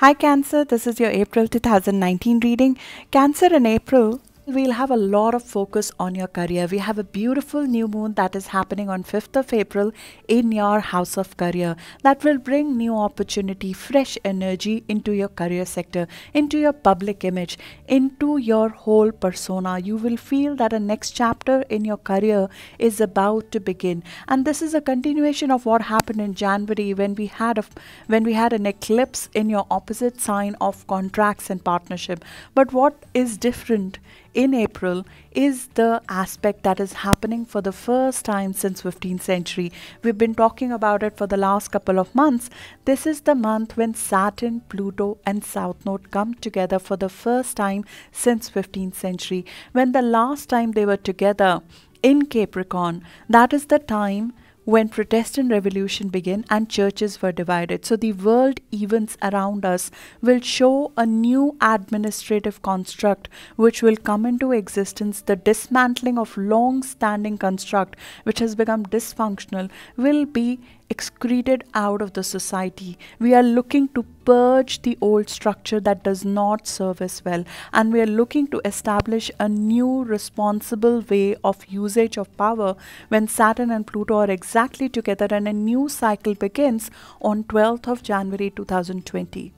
Hi Cancer, this is your April 2019 reading. Cancer in April, we'll have a lot of focus on your career. We have a beautiful new moon that is happening on 5th of April in your house of career. That will bring new opportunity, fresh energy into your career sector, into your public image, into your whole persona. You will feel that a next chapter in your career is about to begin. And this is a continuation of what happened in January when we had an eclipse in your opposite sign of contracts and partnership. But what is different in April is the aspect that is happening for the first time since 15th century. We've been talking about it for the last couple of months. This is the month when Saturn, Pluto and South Node come together for the first time since 15th century. When the last time they were together in Capricorn, that is the time when Protestant revolution began and churches were divided. So the world events around us will show a new administrative construct which will come into existence. The dismantling of long-standing construct which has become dysfunctional will be excreted out of the society. We are looking to purge the old structure that does not serve us well, and we are looking to establish a new responsible way of usage of power when Saturn and Pluto are exactly together and a new cycle begins on 12th of January 2020.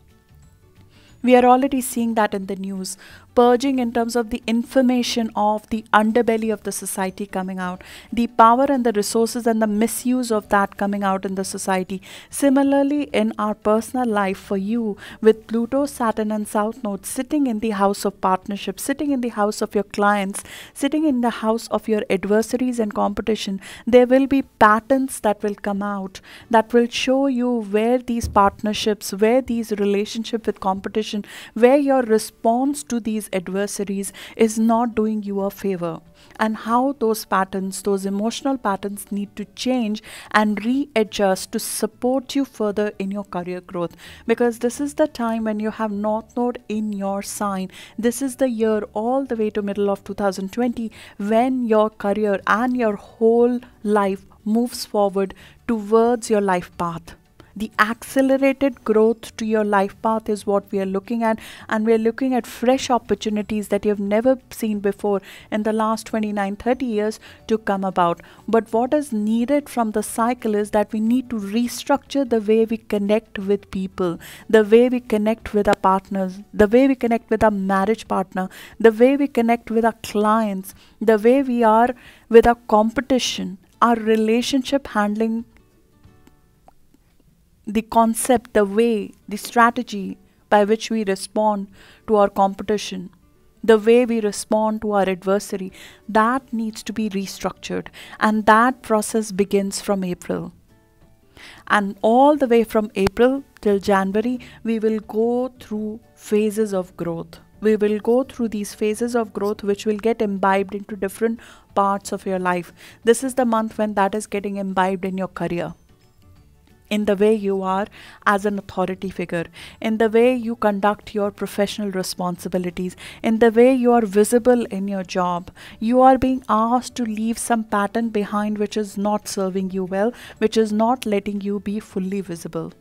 We are already seeing that in the news, purging in terms of the information of the underbelly of the society coming out, the power and the resources and the misuse of that coming out in the society. Similarly, in our personal life for you, with Pluto, Saturn and South Node sitting in the house of partnership, sitting in the house of your clients, sitting in the house of your adversaries and competition, there will be patterns that will come out that will show you where these partnerships, where these relationships with competition, where your response to these adversaries is not doing you a favor, and how those patterns, those emotional patterns need to change and readjust to support you further in your career growth. Because this is the time when you have North Node in your sign. This is the year all the way to middle of 2020 when your career and your whole life moves forward towards your life path. The accelerated growth to your life path is what we are looking at, and we are looking at fresh opportunities that you have never seen before in the last 29-30 years to come about. But what is needed from the cycle is that we need to restructure the way we connect with people, the way we connect with our partners, the way we connect with our marriage partner, the way we connect with our clients, the way we are with our competition, our relationship handling, the concept, the way, the strategy by which we respond to our competition, the way we respond to our adversary, that needs to be restructured. And that process begins from April. And all the way from April till January, we will go through phases of growth. We will go through these phases of growth which will get imbibed into different parts of your life. This is the month when that is getting imbibed in your career, in the way you are as an authority figure, in the way you conduct your professional responsibilities, in the way you are visible in your job. You are being asked to leave some pattern behind which is not serving you well, which is not letting you be fully visible.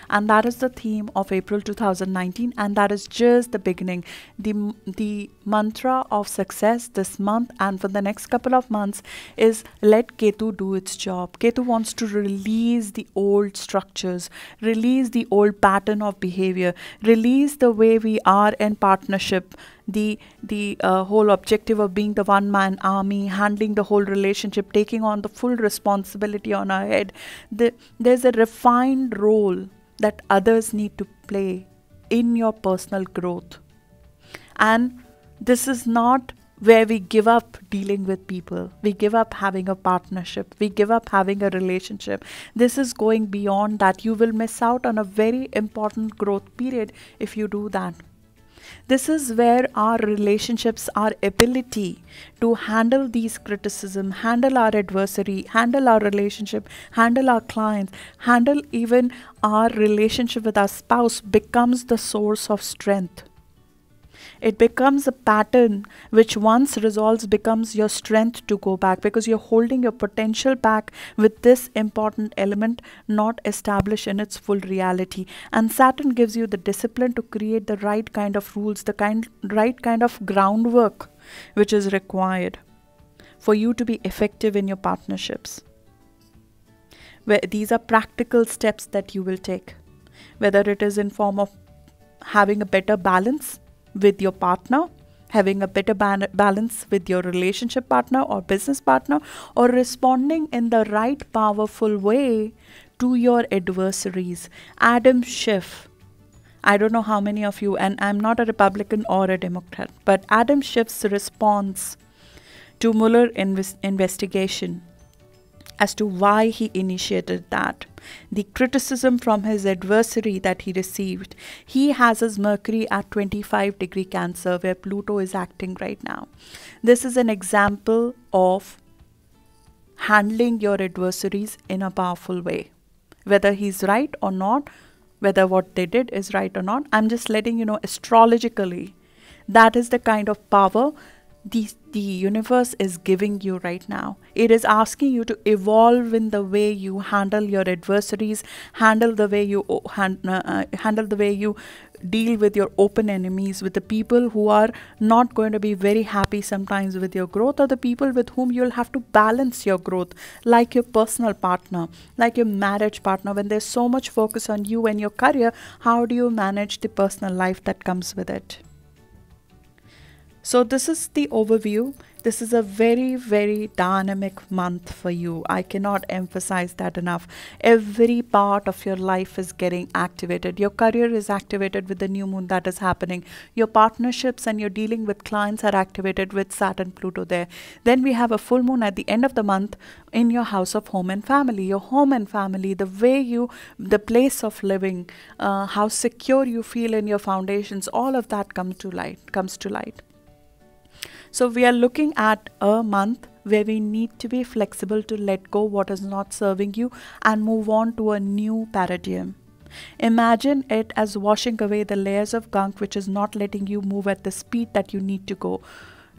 And that is the theme of April 2019, and that is just the beginning. The mantra of success this month and for the next couple of months is let Ketu do its job. Ketu wants to release the old structures, release the old pattern of behavior, release the way we are in partnership, the whole objective of being the one-man army, handling the whole relationship, taking on the full responsibility on our head. There's a refined role that others need to play in your personal growth. And this is not where we give up dealing with people. We give up having a partnership. We give up having a relationship. This is going beyond that. You will miss out on a very important growth period if you do that. This is where our relationships, our ability to handle these criticism, handle our adversary, handle our relationship, handle our clients, handle even our relationship with our spouse becomes the source of strength. It becomes a pattern which once resolves becomes your strength to go back, because you're holding your potential back with this important element not established in its full reality. And Saturn gives you the discipline to create the right kind of rules, the right kind of groundwork which is required for you to be effective in your partnerships. Where these are practical steps that you will take, whether it is in form of having a better balance with your partner, having a better balance with your relationship partner or business partner, or responding in the right powerful way to your adversaries. Adam Schiff, I don't know how many of you, and I'm not a Republican or a Democrat, but Adam Schiff's response to Mueller investigation as to why he initiated that, the criticism from his adversary that he received. He has his Mercury at 25-degree Cancer, where Pluto is acting right now. This is an example of handling your adversaries in a powerful way. Whether he's right or not, whether what they did is right or not, I'm just letting you know astrologically, that is the kind of power the universe is giving you right now. It is asking you to evolve in the way you handle your adversaries, handle the way you deal with your open enemies, with the people who are not going to be very happy sometimes with your growth, or the people with whom you'll have to balance your growth, like your personal partner, like your marriage partner. When there's so much focus on you and your career, how do you manage the personal life that comes with it? So this is the overview. This is a very, very dynamic month for you. I cannot emphasize that enough. Every part of your life is getting activated. Your career is activated with the new moon that is happening. Your partnerships and your dealing with clients are activated with Saturn, Pluto there. Then we have a full moon at the end of the month in your house of home and family. Your home and family, the way the place of living, how secure you feel in your foundations, all of that comes to light. So we are looking at a month where we need to be flexible to let go what is not serving you and move on to a new paradigm. Imagine it as washing away the layers of gunk which is not letting you move at the speed that you need to go.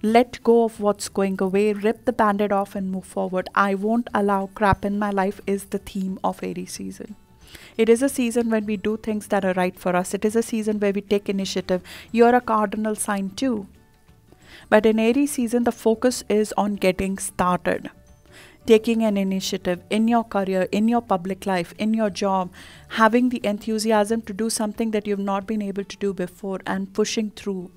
Let go of what's going away, rip the band-aid off and move forward. I won't allow crap in my life is the theme of Aries season. It is a season when we do things that are right for us. It is a season where we take initiative. You're a cardinal sign too. But in Aries season, the focus is on getting started, taking an initiative in your career, in your public life, in your job, having the enthusiasm to do something that you've not been able to do before, and pushing through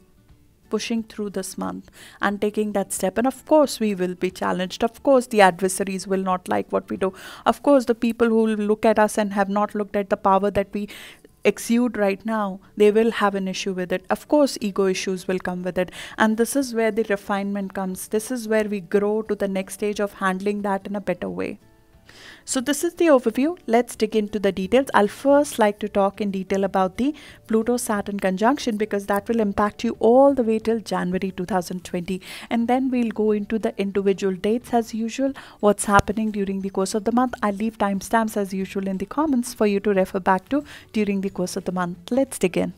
this month and taking that step. And of course, we will be challenged. Of course, the adversaries will not like what we do. Of course, the people who will look at us and have not looked at the power that we exude right now, they will have an issue with it. Of course, ego issues will come with it. And this is where the refinement comes. This is where we grow to the next stage of handling that in a better way. So this is the overview. Let's dig into the details. I'll first like to talk in detail about the Pluto-Saturn conjunction, because that will impact you all the way till January 2020. And then we'll go into the individual dates as usual, what's happening during the course of the month. I'll leave timestamps as usual in the comments for you to refer back to during the course of the month. Let's dig in.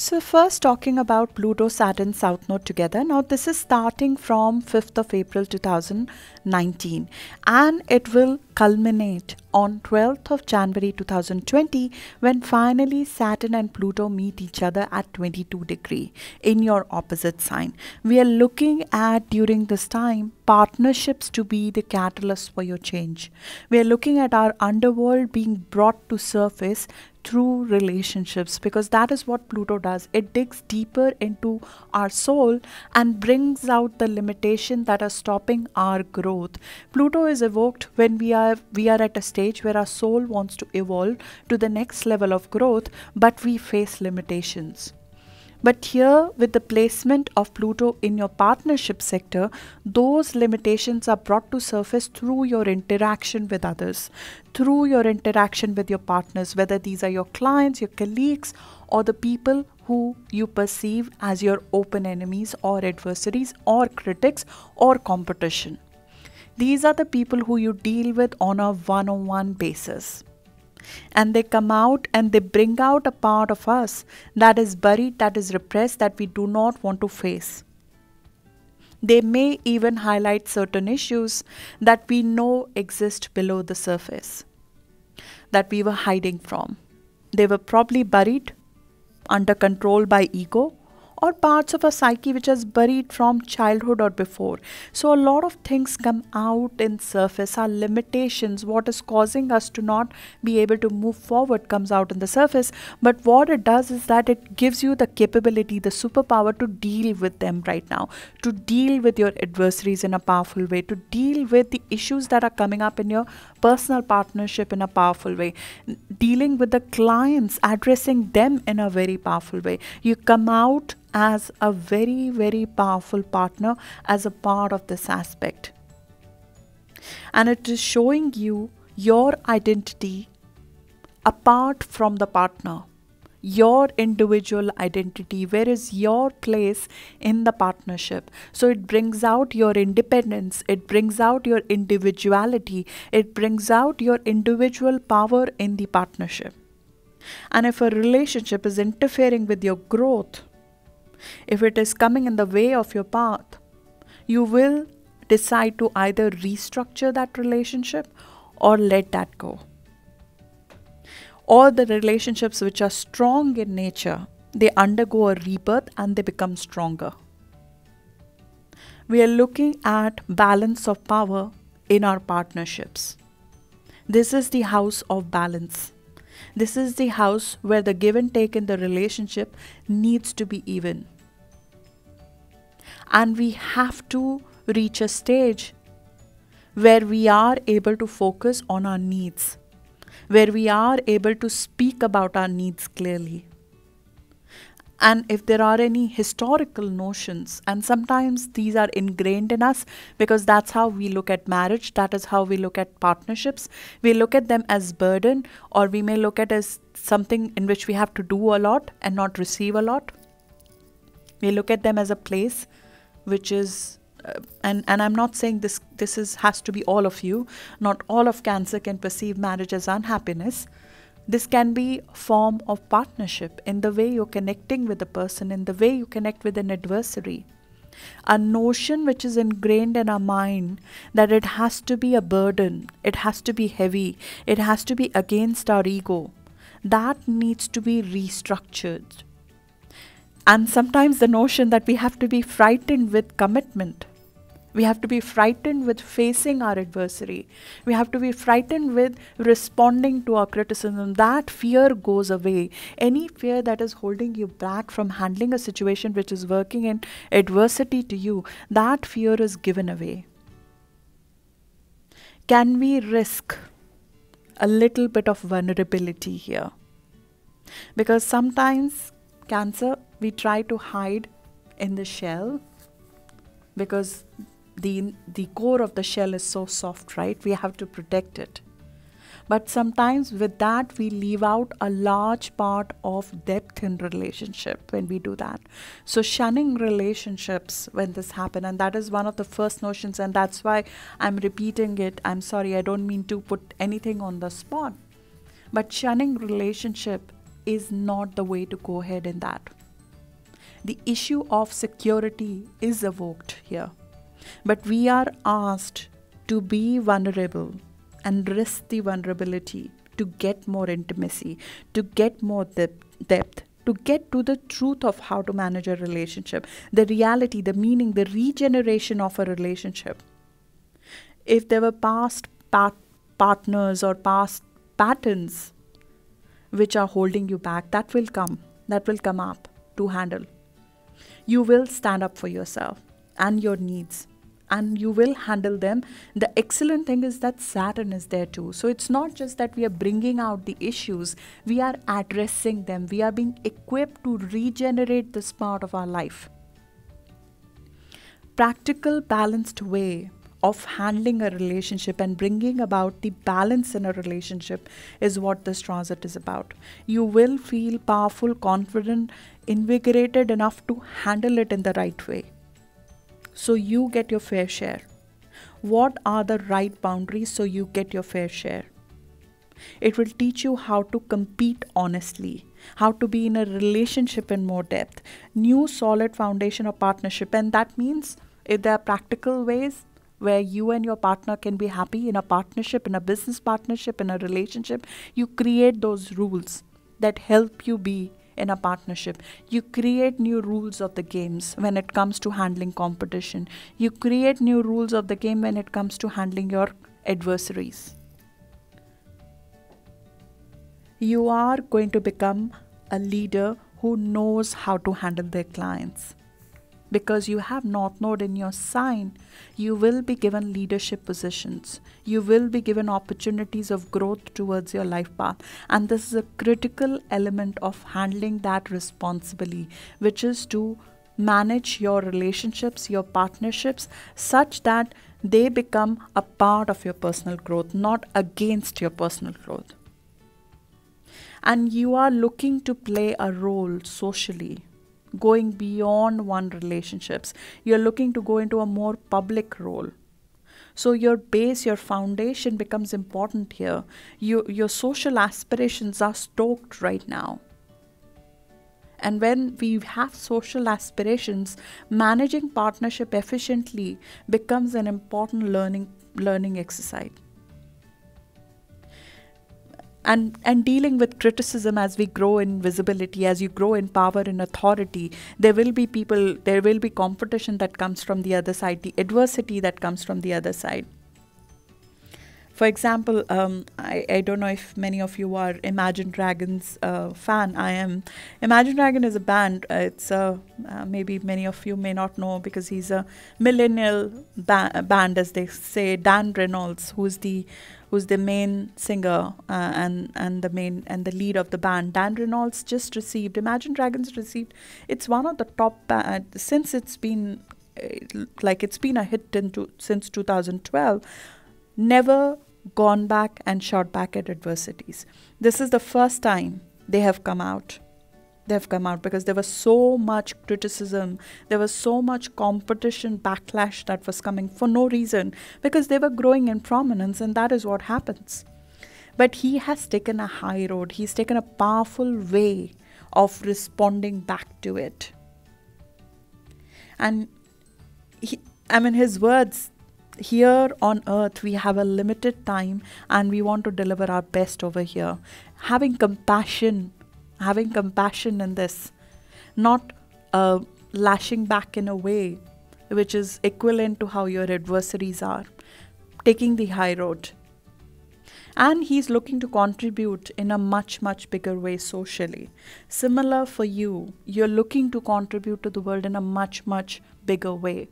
So first, talking about Pluto-Saturn South Node together. Now this is starting from 5th of April 2019 and it will culminate on 12th of January 2020 when finally Saturn and Pluto meet each other at 22 degree in your opposite sign. We are looking at, during this time, partnerships to be the catalyst for your change. We are looking at our underworld being brought to surface through relationships, because that is what Pluto does. It digs deeper into our soul and brings out the limitation that are stopping our growth. Pluto is evoked when we are at a stage where our soul wants to evolve to the next level of growth, but we face limitations. But here, with the placement of Pluto in your partnership sector, those limitations are brought to surface through your interaction with others, through your interaction with your partners, whether these are your clients, your colleagues, or the people who you perceive as your open enemies or adversaries or critics or competition. These are the people who you deal with on a one-on-one basis. And they come out and they bring out a part of us that is buried, that is repressed, that we do not want to face. They may even highlight certain issues that we know exist below the surface, that we were hiding from. They were probably buried, under control by ego, or parts of our psyche which is buried from childhood or before. So a lot of things come out in surface. Our limitations, what is causing us to not be able to move forward, comes out in the surface. But what it does is that it gives you the capability, the superpower to deal with them right now, to deal with your adversaries in a powerful way, to deal with the issues that are coming up in your personal partnership in a powerful way, dealing with the clients, addressing them in a very powerful way. You come out as a very, very powerful partner as a part of this aspect. And it is showing you your identity apart from the partner, your individual identity. Where is your place in the partnership? So it brings out your independence, it brings out your individuality, it brings out your individual power in the partnership. And if a relationship is interfering with your growth, if it is coming in the way of your path, you will decide to either restructure that relationship or let that go. All the relationships which are strong in nature, they undergo a rebirth and they become stronger. We are looking at balance of power in our partnerships. This is the house of balance. This is the house where the give and take in the relationship needs to be even. And we have to reach a stage where we are able to focus on our needs, where we are able to speak about our needs clearly. And if there are any historical notions, and sometimes these are ingrained in us because that's how we look at marriage, that is how we look at partnerships. We look at them as burden, or we may look at as something in which we have to do a lot and not receive a lot. We look at them as a place which is, and I'm not saying this has to be all of you. Not all of Cancer can perceive marriage as unhappiness. This can be a form of partnership in the way you're connecting with a person, in the way you connect with an adversary. A notion which is ingrained in our mind that it has to be a burden, it has to be heavy, it has to be against our ego, that needs to be restructured. And sometimes the notion that we have to be frightened with commitment. We have to be frightened with facing our adversary. We have to be frightened with responding to our criticism. That fear goes away. Any fear that is holding you back from handling a situation which is working in adversity to you, that fear is given away. Can we risk a little bit of vulnerability here? Because sometimes, Cancer, we try to hide in the shell because the core of the shell is so soft, right? We have to protect it. But sometimes with that, we leave out a large part of depth in relationship when we do that. So shunning relationships when this happens, and that is one of the first notions, and that's why I'm repeating it. I'm sorry, I don't mean to put anything on the spot. But shunning relationship is not the way to go ahead in that. The issue of security is evoked here. But we are asked to be vulnerable and risk the vulnerability to get more intimacy, to get more depth, to get to the truth of how to manage a relationship, the reality, the meaning, the regeneration of a relationship. If there were past partners or past patterns which are holding you back, that will come up to handle. You will stand up for yourself and your needs, and you will handle them. The excellent thing is that Saturn is there too. So it's not just that we are bringing out the issues, we are addressing them. We are being equipped to regenerate this part of our life. Practical, balanced way of handling a relationship and bringing about the balance in a relationship is what this transit is about. You will feel powerful, confident, invigorated enough to handle it in the right way. So you get your fair share. What are the right boundaries so you get your fair share? It will teach you how to compete honestly, how to be in a relationship in more depth, new solid foundation of partnership. And that means if there are practical ways where you and your partner can be happy in a partnership, in a business partnership, in a relationship, you create those rules that help you be in a partnership. You create new rules of the games when it comes to handling competition. You create new rules of the game when it comes to handling your adversaries. You are going to become a leader who knows how to handle their clients. Because you have North Node in your sign, you will be given leadership positions. You will be given opportunities of growth towards your life path. And this is a critical element of handling that responsibly, which is to manage your relationships, your partnerships, such that they become a part of your personal growth, not against your personal growth. And you are looking to play a role socially, going beyond one relationships. You're looking to go into a more public role. So your base, your foundation becomes important here. Your social aspirations are stoked right now. And when we have social aspirations, managing partnership efficiently becomes an important learning exercise. And dealing with criticism as we grow in visibility, as you grow in power and authority, there will be competition that comes from the other side, the adversity that comes from the other side. For example, I don't know if many of you are Imagine Dragons fan. I am. Imagine Dragon is a band. It's maybe many of you may not know because he's a millennial band, as they say. Dan Reynolds, who's the main singer and the lead of the band. Dan Reynolds just received, Imagine Dragons received, it's one of the top since it's been a hit since 2012, never gone back and shot back at adversities. This is the first time they have come out. They've come out because there was so much criticism, there was so much competition, backlash that was coming for no reason, because they were growing in prominence, and that is what happens. But he has taken a high road. He's taken a powerful way of responding back to it. And his words, here on earth we have a limited time and we want to deliver our best over here. Having compassion in this, not lashing back in a way which is equivalent to how your adversaries are, taking the high road. And he's looking to contribute in a much, much bigger way socially. Similar for you, you're looking to contribute to the world in a much, much bigger way.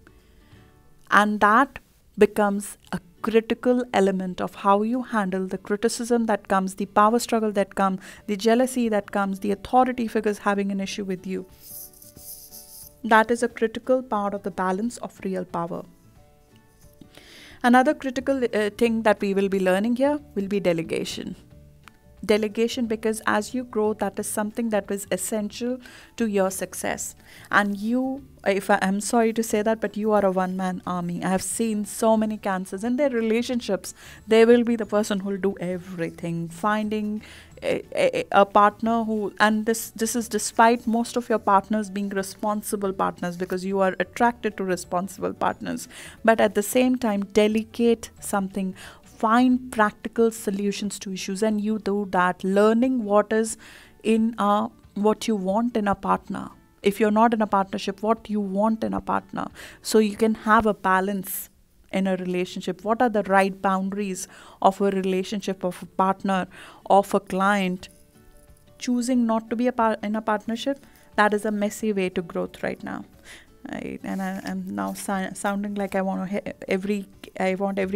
And that becomes a critical element of how you handle the criticism that comes, the power struggle that comes, the jealousy that comes, the authority figures having an issue with you. That is a critical part of the balance of real power. Another critical thing that we will be learning here will be delegation. Delegation, because as you grow, that is something that is essential to your success. And you, I'm sorry to say that, but you are a one-man army. I have seen so many Cancers in their relationships. They will be the person who will do everything, finding a partner who, and this is despite most of your partners being responsible partners, because you are attracted to responsible partners. But at the same time, delegate something. Find practical solutions to issues, and you do that, learning what is what you want in a partner. If you're not in a partnership, what you want in a partner, so you can have a balance in a relationship. What are the right boundaries of a relationship, of a partner, of a client? Choosing not to be in a partnership, that is a messy way to growth right now. I'm now sounding like I want every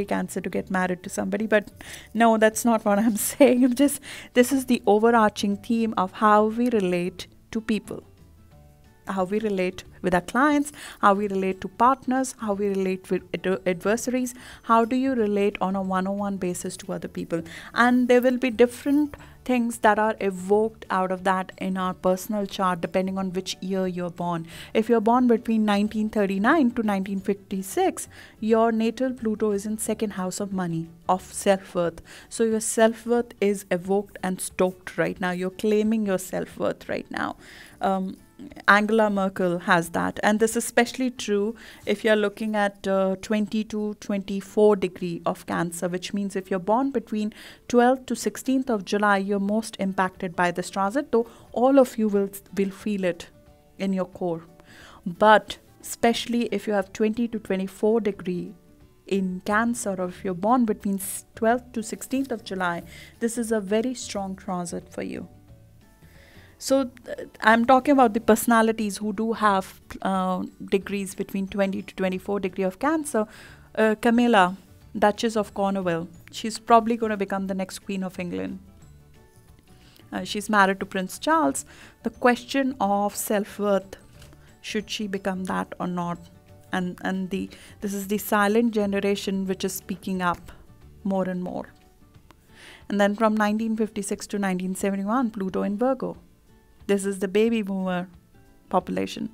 Cancer to get married to somebody, but no, that's not what I'm saying. This is the overarching theme of how we relate to people, how we relate with our clients, how we relate to partners, how we relate with adversaries. How do you relate on a one-on-one basis to other people? And there will be different things that are evoked out of that in our personal chart depending on which year you're born. If you're born between 1939 to 1956, your natal Pluto is in second house of money, of self-worth. So your self-worth is evoked and stoked right now. You're claiming your self-worth right now. Angela Merkel has that, and this is especially true if you're looking at 20 to 24 degree of Cancer, which means if you're born between 12th to 16th of July, you're most impacted by this transit, though all of you will feel it in your core. But especially if you have 20 to 24 degree in Cancer, or if you're born between 12th to 16th of July, this is a very strong transit for you. So I'm talking about the personalities who do have degrees between 20 to 24 degree of Cancer. Camilla, Duchess of Cornwall, she's probably going to become the next Queen of England. She's married to Prince Charles. The question of self-worth, should she become that or not? And this is the silent generation which is speaking up more and more. And then from 1956 to 1971, Pluto in Virgo. This is the baby boomer population.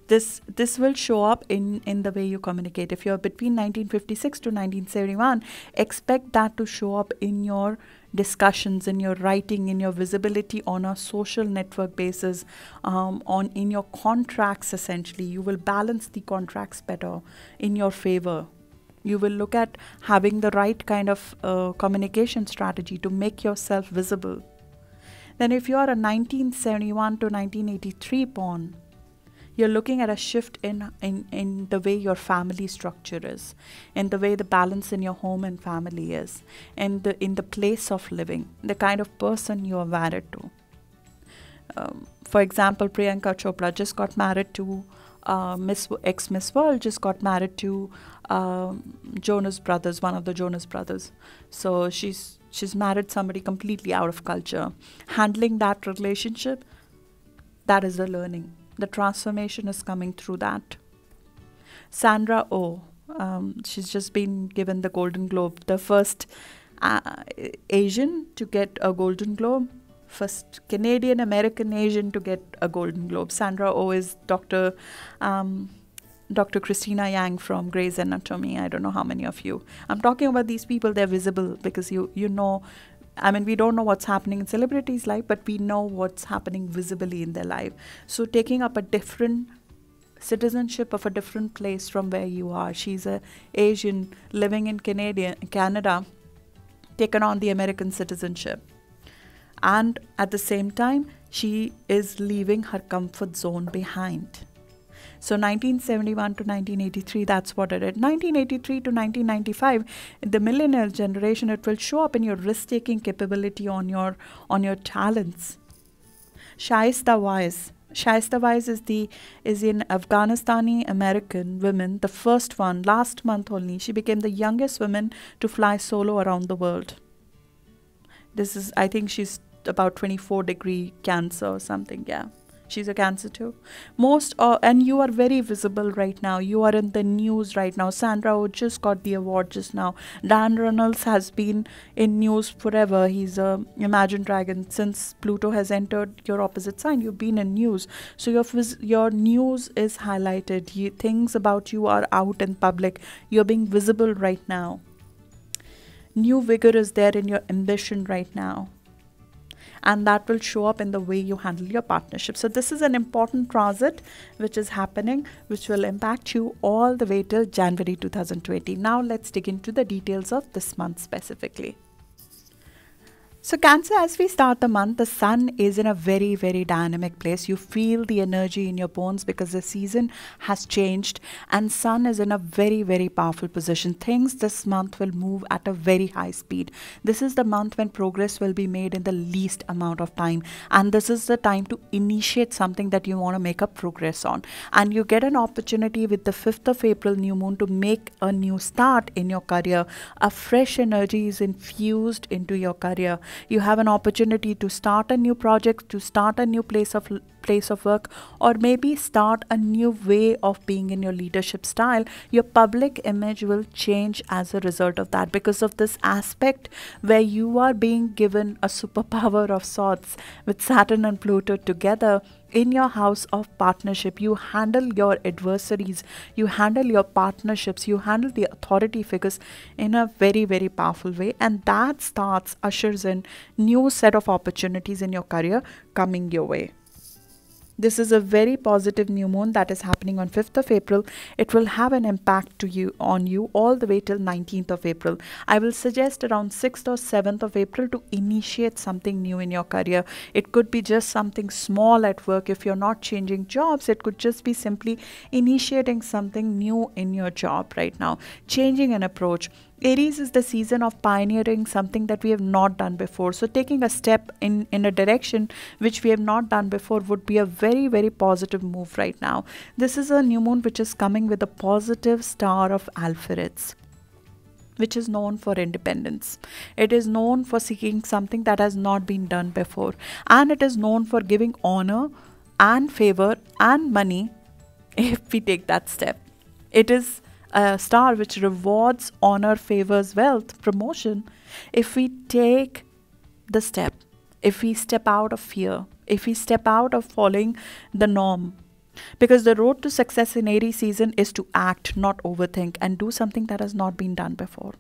This will show up in the way you communicate. If you're between 1956 to 1971, expect that to show up in your discussions, in your writing, in your visibility on a social network basis, in your contracts. Essentially, you will balance the contracts better in your favor. You will look at having the right kind of communication strategy to make yourself visible. Then if you are a 1971 to 1983 born, you're looking at a shift in the way your family structure is, in the way the balance in your home and family is, and in the place of living, the kind of person you are married to. For example, Priyanka Chopra just got married to ex-Miss World, just got married to Jonas Brothers, one of the Jonas Brothers. So she's married somebody completely out of culture. Handling that relationship, that is the learning. The transformation is coming through that. Sandra Oh, she's just been given the Golden Globe, the first Asian to get a Golden Globe, first Canadian American Asian to get a Golden Globe. Sandra Oh is Dr. Christina Yang from Grey's Anatomy. I don't know how many of you. I'm talking about these people. They're visible because you know, I mean, we don't know what's happening in celebrities' life, but we know what's happening visibly in their life. So taking up a different citizenship of a different place from where you are. She's a Asian living in Canada, taken on the American citizenship. And at the same time, she is leaving her comfort zone behind. So 1971 to 1983, that's what it is. 1983 to 1995, the millennial generation, it will show up in your risk-taking capability, on your talents. Shaista Wise. Shaista Wise is an Afghanistani American woman, the first one, last month only. She became the youngest woman to fly solo around the world. This is, I think she's about 24 degree Cancer or something, yeah. She's a Cancer too. And you are very visible right now. You are in the news right now. Sandra Oh just got the award just now. Dan Reynolds has been in news forever. He's a Imagine Dragon. Since Pluto has entered your opposite sign, you've been in news. So your news is highlighted. Things about you are out in public. You're being visible right now. New vigor is there in your ambition right now. And that will show up in the way you handle your partnership. So this is an important transit which is happening, which will impact you all the way till January 2020. Now let's dig into the details of this month specifically. So Cancer, as we start the month, the sun is in a very, very dynamic place. You feel the energy in your bones because the season has changed and sun is in a very, very powerful position. Things this month will move at a very high speed. This is the month when progress will be made in the least amount of time. And this is the time to initiate something that you want to make a progress on. And you get an opportunity with the 5th of April new moon to make a new start in your career. A fresh energy is infused into your career. You have an opportunity to start a new project, to start a new place of place of work, or maybe start a new way of being in your leadership style. Your public image will change as a result of that, because of this aspect where you are being given a superpower of sorts with Saturn and Pluto together. In your house of partnership, you handle your adversaries, you handle your partnerships, you handle the authority figures in a very, very powerful way, and that ushers in new set of opportunities in your career coming your way. This is a very positive new moon that is happening on 5th of April. It will have an impact on you all the way till 19th of April. I will suggest around 6th or 7th of April to initiate something new in your career. It could be just something small at work. If you're not changing jobs, it could just be simply initiating something new in your job right now, changing an approach. Aries is the season of pioneering something that we have not done before. So taking a step in a direction which we have not done before would be a very, very positive move right now. This is a new moon which is coming with a positive star of Alpha, which is known for independence. It is known for seeking something that has not been done before. And it is known for giving honor and favor and money if we take that step. It is a star which rewards, honor, favors, wealth, promotion. If we take the step, if we step out of fear, if we step out of following the norm, because the road to success in Aries season is to act, not overthink, and do something that has not been done before.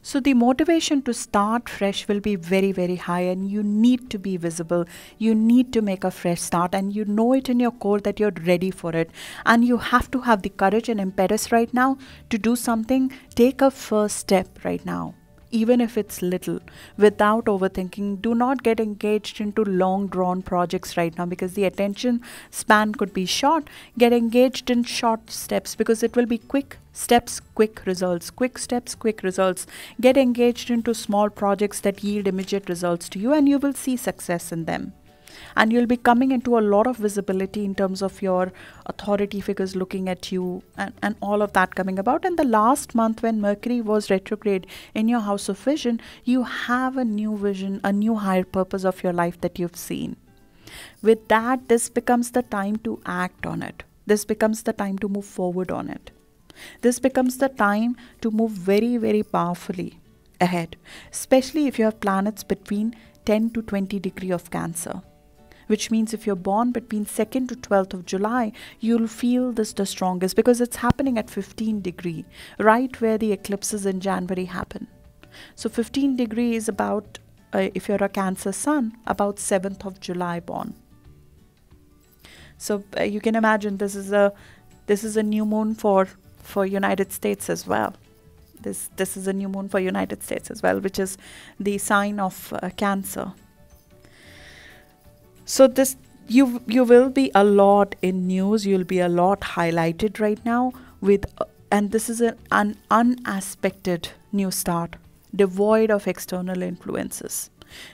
So the motivation to start fresh will be very, very high, and you need to be visible. You need to make a fresh start, and you know it in your core that you're ready for it. And you have to have the courage and impetus right now to do something. Take a first step right now, even if it's little, without overthinking. Do not get engaged into long drawn projects right now, because the attention span could be short. Get engaged in short steps, because it will be quick steps, quick results, quick steps, quick results. Get engaged into small projects that yield immediate results to you, and you will see success in them. And you'll be coming into a lot of visibility in terms of your authority figures looking at you, and all of that coming about. And the last month when Mercury was retrograde in your house of vision, you have a new vision, a new higher purpose of your life that you've seen. With that, this becomes the time to act on it. This becomes the time to move forward on it. This becomes the time to move very, very powerfully ahead, especially if you have planets between 10 to 20 degrees of Cancer. Which means if you're born between 2nd to 12th of July, you'll feel this the strongest, because it's happening at 15 degrees, right where the eclipses in January happen. So 15 degrees is about, if you're a Cancer sun, about 7th of July born. So you can imagine this is a new moon for United States as well. This is a new moon for United States as well, which is the sign of Cancer. So this you will be a lot in news. You'll be a lot highlighted right now with, and this is an unaspected new start, devoid of external influences.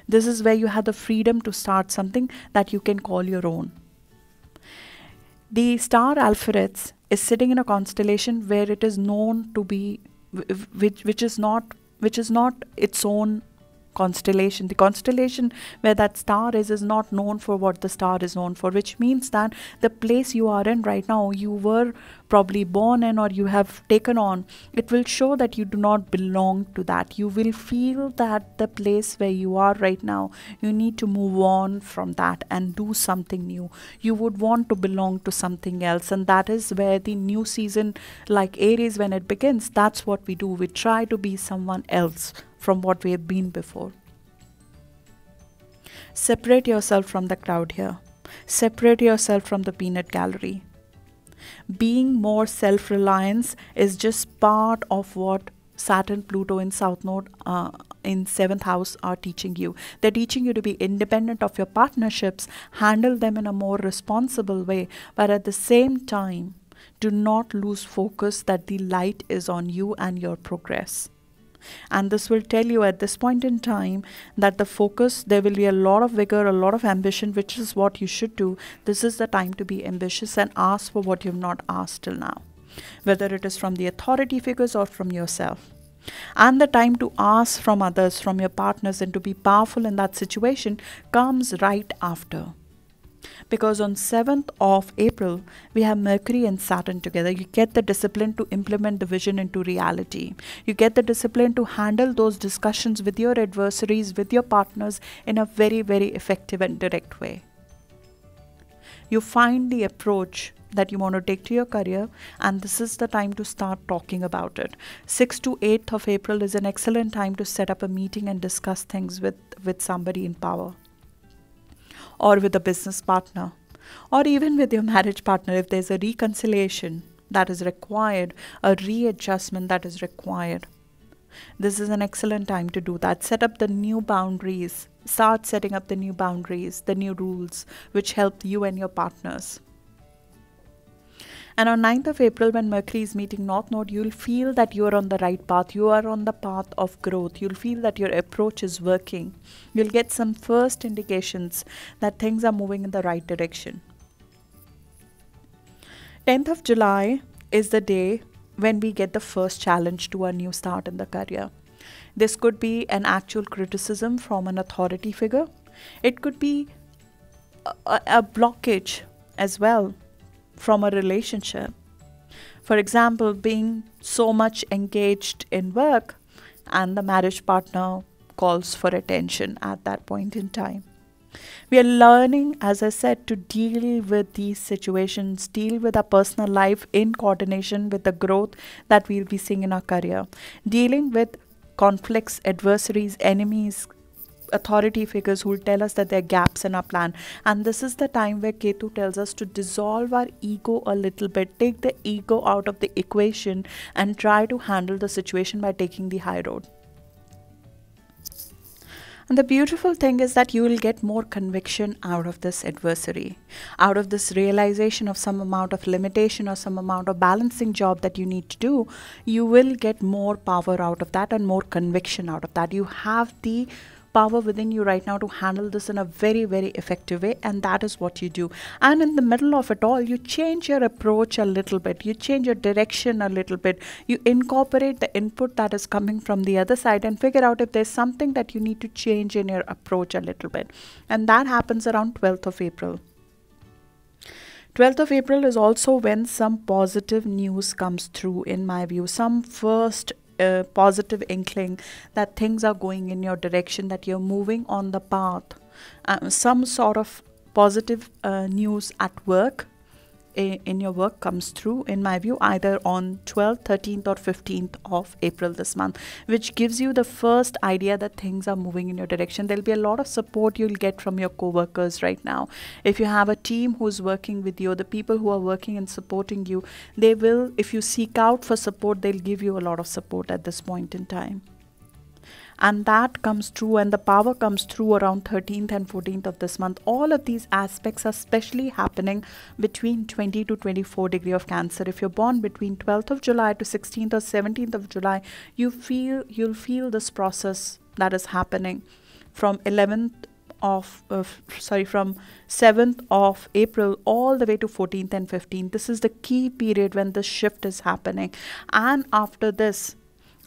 This is where you have the freedom to start something that you can call your own. The star Alpha is sitting in a constellation where it is known to be, which is not its own constellation. The constellation where that star is not known for what the star is known for, which means that the place you are in right now, you were probably born in, or you have taken on, it will show that you do not belong to that. You will feel that the place where you are right now, you need to move on from that and do something new. You would want to belong to something else, and that is where the new season, like Aries, when it begins, that's what we do. We try to be someone else from what we have been before. Separate yourself from the crowd here. Separate yourself from the peanut gallery. Being more self-reliance is just part of what Saturn, Pluto in South Node in 7th house are teaching you. They're teaching you to be independent of your partnerships, handle them in a more responsible way, but at the same time, do not lose focus that the light is on you and your progress. And this will tell you at this point in time that the focus, there will be a lot of vigor, a lot of ambition, which is what you should do. This is the time to be ambitious and ask for what you have not asked till now, whether it is from the authority figures or from yourself. And the time to ask from others, from your partners, and to be powerful in that situation comes right after. because on 7th of April, we have Mercury and Saturn together. You get the discipline to implement the vision into reality. You get the discipline to handle those discussions with your adversaries, with your partners in a very, very effective and direct way. You find the approach that you want to take to your career, and this is the time to start talking about it. 6th to 8th of April is an excellent time to set up a meeting and discuss things with somebody in power, or with a business partner, or even with your marriage partner if there's a reconciliation that is required, a readjustment that is required. This is an excellent time to do that. Set up the new boundaries. Start setting up the new boundaries, the new rules, which help you and your partners. And on 9th of April, when Mercury is meeting North Node, you'll feel that you are on the right path. You are on the path of growth. You'll feel that your approach is working. You'll get some first indications that things are moving in the right direction. 10th of July is the day when we get the first challenge to a new start in the career. This could be an actual criticism from an authority figure. It could be a blockage as well from a relationship. For example, being so much engaged in work and the marriage partner calls for attention at that point in time. We are learning, as I said, to deal with these situations, deal with our personal life in coordination with the growth that we'll be seeing in our career. Dealing with conflicts, adversaries, enemies, authority figures who will tell us that there are gaps in our plan. And this is the time where Ketu tells us to dissolve our ego a little bit, take the ego out of the equation and try to handle the situation by taking the high road. And the beautiful thing is that you will get more conviction out of this adversary, out of this realization of some amount of limitation or some amount of balancing job that you need to do. You will get more power out of that and more conviction out of that. You have the power within you right now to handle this in a very, very effective way, and that is what you do. And in the middle of it all, you change your approach a little bit, you change your direction a little bit, you incorporate the input that is coming from the other side and figure out if there's something that you need to change in your approach a little bit. And that happens around 12th of April. 12th of April is also when some positive news comes through, in my view, some first positive inkling that things are going in your direction, that you're moving on the path. Some sort of positive news at work, in your work comes through, in my view, either on 12th, 13th or 15th of April this month, which gives you the first idea that things are moving in your direction. There'll be a lot of support you'll get from your co-workers right now. If you have a team who's working with you, the people who are working and supporting you, they will, if you seek out for support, they'll give you a lot of support at this point in time. And that comes through, and the power comes through around 13th and 14th of this month. All of these aspects are especially happening between 20 to 24 degree of Cancer. If you're born between 12th of July to 16th or 17th of July, you'll feel this process that is happening from 7th of April all the way to 14th and 15th. This is the key period when this shift is happening. And after this,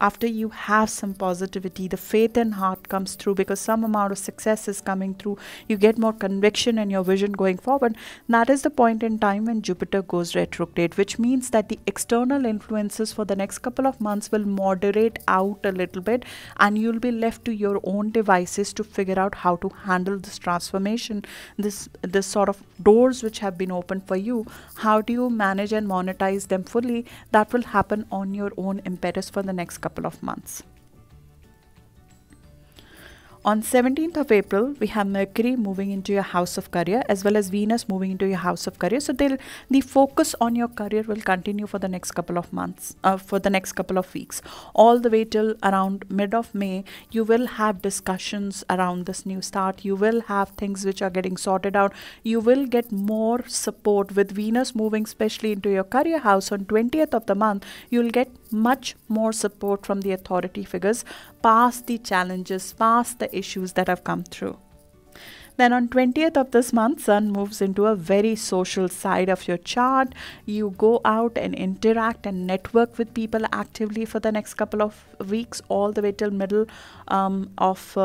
after you have some positivity, the faith and heart comes through because some amount of success is coming through. You get more conviction in your vision going forward. That is the point in time when Jupiter goes retrograde, which means that the external influences for the next couple of months will moderate out a little bit, and you'll be left to your own devices to figure out how to handle this transformation, this sort of doors which have been opened for you. How do you manage and monetize them fully? That will happen on your own impetus for the next couple of months. On 17th of April, we have Mercury moving into your house of career as well as Venus moving into your house of career. So the focus on your career will continue for the next couple of months, for the next couple of weeks. All the way till around mid of May, you will have discussions around this new start. You will have things which are getting sorted out. You will get more support with Venus moving especially into your career house on 20th of the month. You'll get much more support from the authority figures past the challenges, past the issues that have come through. Then on 20th of this month, Sun moves into a very social side of your chart. You go out and interact and network with people actively for the next couple of weeks, all the way till middle of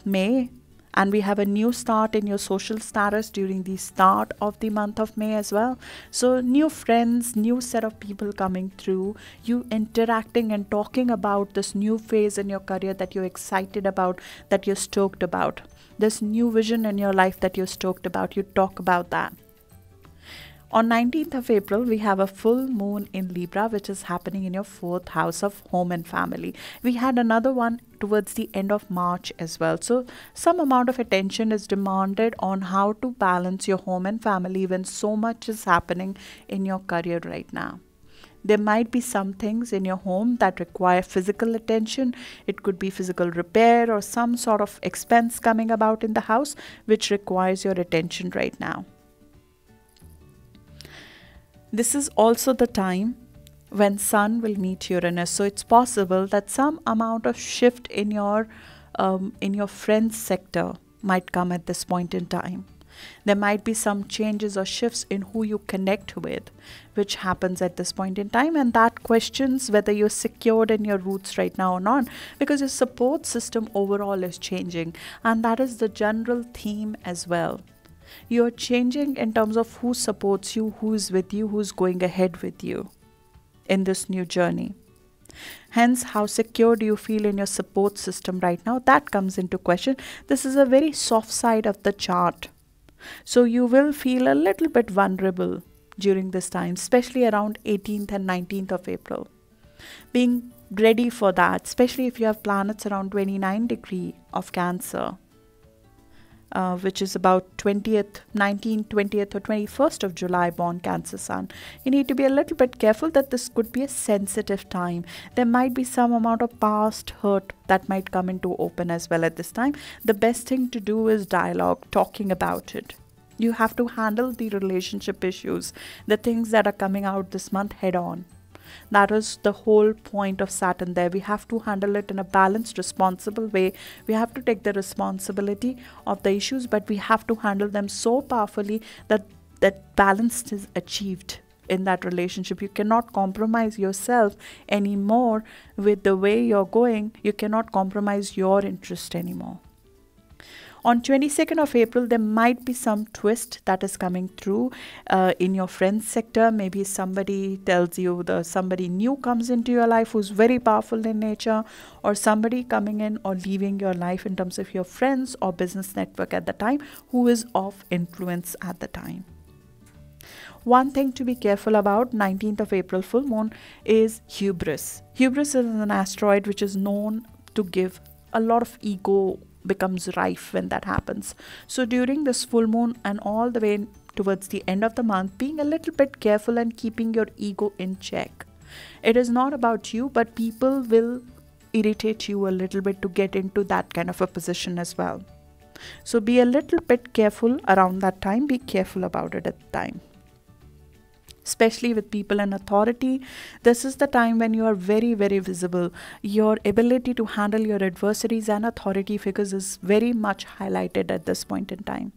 May. And we have a new start in your social status during the start of the month of May as well. So new friends, new set of people coming through, you interacting and talking about this new phase in your career that you're excited about, that you're stoked about. This new vision in your life that you're stoked about, you talk about that. On 19th of April, we have a full moon in Libra, which is happening in your 4th house of home and family. We had another one towards the end of March as well. So some amount of attention is demanded on how to balance your home and family when so much is happening in your career right now. There might be some things in your home that require physical attention. It could be physical repair or some sort of expense coming about in the house, which requires your attention right now. This is also the time when Sun will meet Uranus. So it's possible that some amount of shift in your friends sector might come at this point in time. There might be some changes or shifts in who you connect with, which happens at this point in time, and that questions whether you're secured in your roots right now or not, because your support system overall is changing, and that is the general theme as well. You're changing in terms of who supports you, who's with you, who's going ahead with you in this new journey. Hence, how secure do you feel in your support system right now? That comes into question. This is a very soft side of the chart. So you will feel a little bit vulnerable during this time, especially around 18th and 19th of April. Being ready for that, especially if you have planets around 29 degree of Cancer. Which is about 20th, 19th, 20th or 21st of July born Cancer Sun. You need to be a little bit careful that this could be a sensitive time. There might be some amount of past hurt that might come into open as well at this time. The best thing to do is dialogue, talking about it. You have to handle the relationship issues, the things that are coming out this month head on. That is the whole point of Saturn there. We have to handle it in a balanced, responsible way. We have to take the responsibility of the issues, but we have to handle them so powerfully that that balance is achieved in that relationship. You cannot compromise yourself anymore with the way you're going. You cannot compromise your interest anymore. On 22nd of April, there might be some twist that is coming through in your friends sector. Maybe somebody tells you somebody new comes into your life who's very powerful in nature, or somebody coming in or leaving your life in terms of your friends or business network at the time who is of influence at the time. One thing to be careful about 19th of April full moon is hubris. Hubris is an asteroid which is known to give a lot of ego, becomes rife when that happens. So during this full moon and all the way towards the end of the month, being a little bit careful and keeping your ego in check. It is not about you, but people will irritate you a little bit to get into that kind of a position as well. So be a little bit careful around that time. Be careful about it at the time. Especially with people in authority, this is the time when you are very, very visible. Your ability to handle your adversaries and authority figures is very much highlighted at this point in time.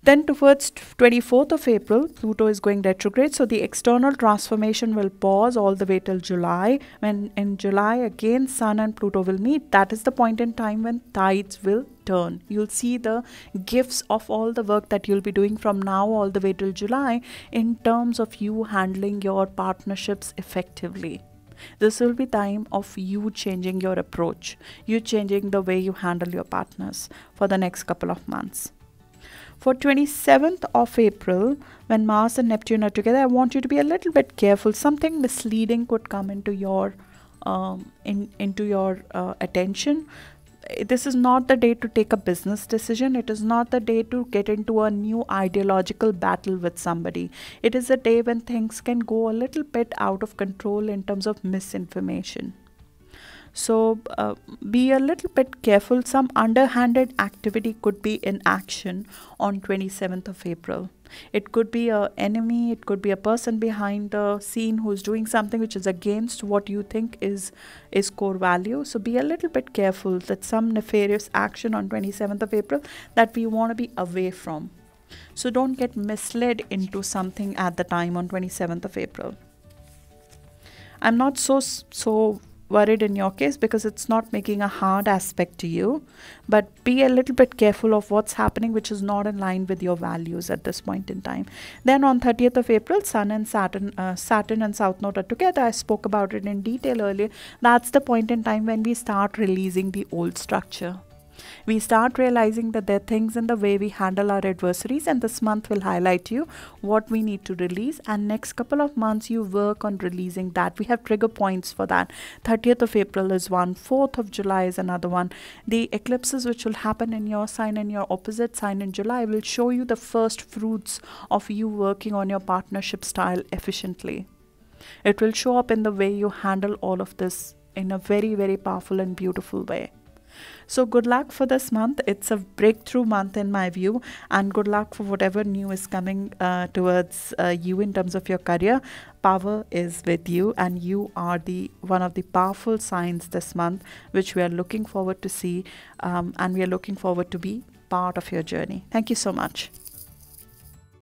Then towards 24th of April, Pluto is going retrograde. So the external transformation will pause all the way till July. When in July, again, Sun and Pluto will meet. That is the point in time when tides will turn. You'll see the gifts of all the work that you'll be doing from now all the way till July in terms of you handling your partnerships effectively. This will be time of you changing your approach, you changing the way you handle your partners for the next couple of months. For 27th of April, when Mars and Neptune are together, I want you to be a little bit careful. Something misleading could come into your attention. This is not the day to take a business decision. It is not the day to get into a new ideological battle with somebody. It is a day when things can go a little bit out of control in terms of misinformation. So be a little bit careful. Some underhanded activity could be in action on 27th of April. It could be an enemy, it could be a person behind the scene who's doing something which is against what you think is core value. So be a little bit careful that some nefarious action on 27th of April that we want to be away from. So don't get misled into something at the time on 27th of April. I'm not so worried in your case because it's not making a hard aspect to you, but be a little bit careful of what's happening which is not in line with your values at this point in time. Then on 30th of April, Sun and Saturn and South Node are together. I spoke about it in detail earlier. That's the point in time when we start releasing the old structure. We start realizing that there are things in the way we handle our adversaries, and this month will highlight you what we need to release, and next couple of months you work on releasing that. We have trigger points for that. 30th of April is one, 4th of July is another one. The eclipses which will happen in your sign and your opposite sign in July will show you the first fruits of you working on your partnership style efficiently. It will show up in the way you handle all of this in a very, very powerful and beautiful way. So good luck for this month. It's a breakthrough month in my view, and good luck for whatever new is coming towards you in terms of your career. Power is with you, and you are the one of the powerful signs this month, which we are looking forward to see, and we are looking forward to be part of your journey. Thank you so much.